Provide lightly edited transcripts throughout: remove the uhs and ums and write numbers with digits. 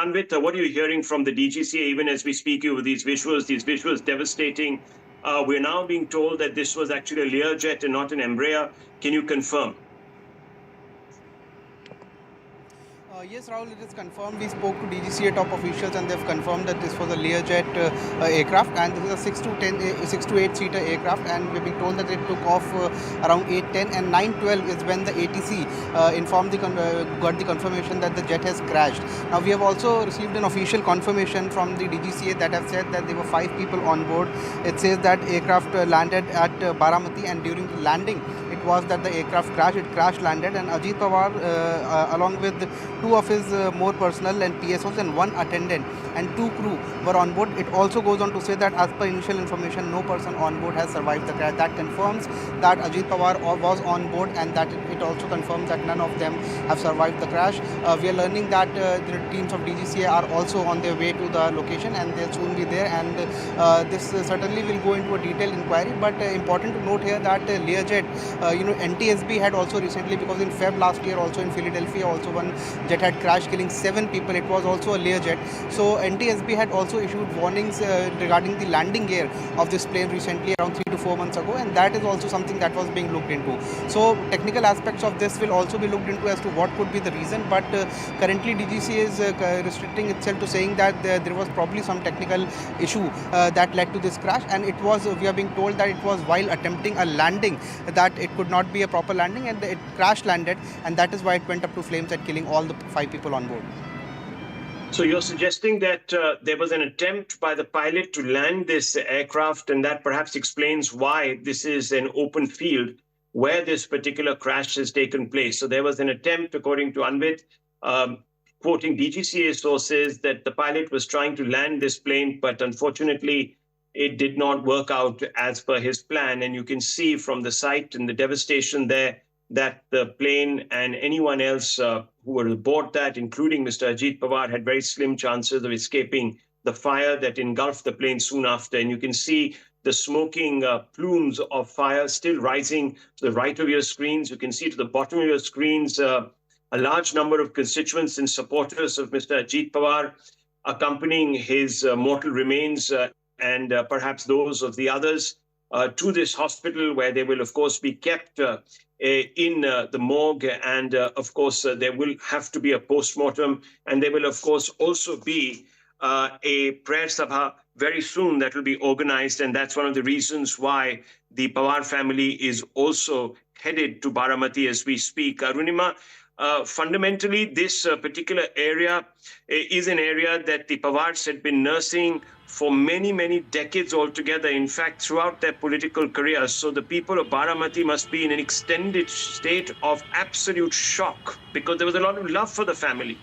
Anvit, what are you hearing from the DGCA even as we speak over these visuals devastating? We're now being told that this was actually a Learjet and not an Embraer. Can you confirm? Yes, Rahul, it is confirmed. We spoke to DGCA top officials and they've confirmed that this was a Learjet aircraft, and this is a 6 to 8 seater aircraft, and we've been told that it took off around 8:10, and 9:12 is when the ATC got the confirmation that the jet has crashed. Now we have also received an official confirmation from the DGCA that have said that there were 5 people on board. It says that aircraft landed at Baramati, and during the landing it was that the aircraft crashed. It crash landed, and Ajit Pawar along with 2 of his more personnel and PSOs and 1 attendant and 2 crew were on board. It also goes on to say that as per initial information, no person on board has survived the crash. That confirms that Ajit Pawar was on board, and that it also confirms that none of them have survived the crash. We are learning that the teams of DGCA are also on their way to the location, and they'll soon be there, and this certainly will go into a detailed inquiry. But important to note here that Learjet, NTSB had also recently, because in Feb last year also in Philadelphia also one jet had crashed, killing 7 people. It was also a Learjet. So NTSB had also issued warnings regarding the landing gear of this plane recently, around 3 to 4 months ago, and that is also something that was being looked into. So technical aspects of this will also be looked into as to what could be the reason, but currently DGCA is restricting itself to saying that there was probably some technical issue that led to this crash, and it was, we are being told that it was while attempting a landing that it could not be a proper landing, and it crash landed, and that is why it went up to flames and killing all the 5 people on board. So you're suggesting that there was an attempt by the pilot to land this aircraft, and that perhaps explains why this is an open field where this particular crash has taken place. So there was an attempt, according to Anvit, quoting DGCA sources, that the pilot was trying to land this plane, but unfortunately it did not work out as per his plan. And you can see from the site and the devastation there that the plane and anyone else who were aboard that, including Mr. Ajit Pawar, had very slim chances of escaping the fire that engulfed the plane soon after. And you can see the smoking plumes of fire still rising to the right of your screens. You can see to the bottom of your screens a large number of constituents and supporters of Mr. Ajit Pawar accompanying his mortal remains and perhaps those of the others to this hospital, where they will, of course, be kept in the morgue. And of course, there will have to be a post-mortem. And there will, of course, also be a prayer sabha very soon that will be organized. And that's one of the reasons why the Pawar family is also headed to Baramati as we speak. Arunima, fundamentally, this particular area is an area that the Pawars had been nursing for many, many decades altogether, in fact, throughout their political careers. So the people of Baramati must be in an extended state of absolute shock, because there was a lot of love for the family.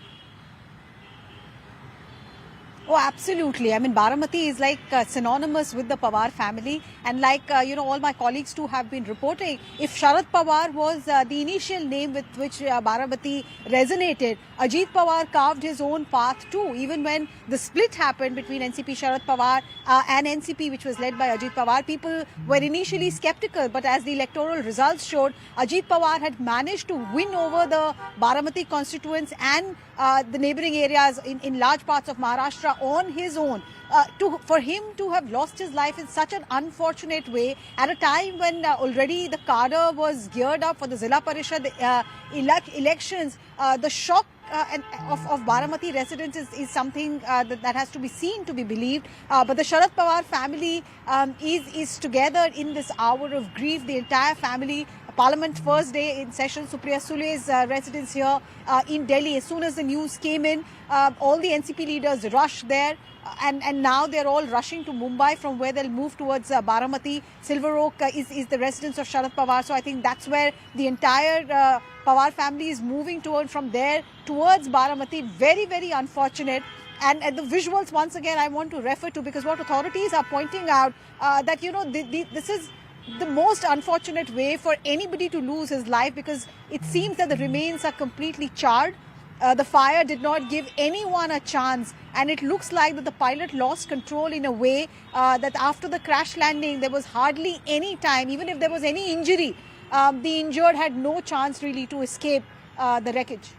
Oh, absolutely. I mean, Baramati is like synonymous with the Pawar family. And like, all my colleagues too have been reporting, if Sharad Pawar was the initial name with which Baramati resonated, Ajit Pawar carved his own path too. Even when the split happened between NCP Sharad Pawar and NCP, which was led by Ajit Pawar, people were initially skeptical. But as the electoral results showed, Ajit Pawar had managed to win over the Baramati constituents and the neighboring areas in large parts of Maharashtra on his own. For him to have lost his life in such an unfortunate way at a time when already the cadre was geared up for the Zilla Parishad elections, the shock of Baramati residents is something that has to be seen to be believed. But the Sharad Pawar family is together in this hour of grief. The entire family. Parliament first day in session, Supriya Sule's residence here in Delhi. As soon as the news came in, all the NCP leaders rushed there. And now they're all rushing to Mumbai, from where they'll move towards Baramati. Silver Oak is the residence of Sharad Pawar. So I think that's where the entire Pawar family is moving from there towards Baramati. Very, very unfortunate. And the visuals, once again, I want to refer to, because what authorities are pointing out that, this is the most unfortunate way for anybody to lose his life, because it seems that the remains are completely charred. The fire did not give anyone a chance, and it looks like that the pilot lost control in a way that after the crash landing, there was hardly any time, even if there was any injury, the injured had no chance really to escape the wreckage.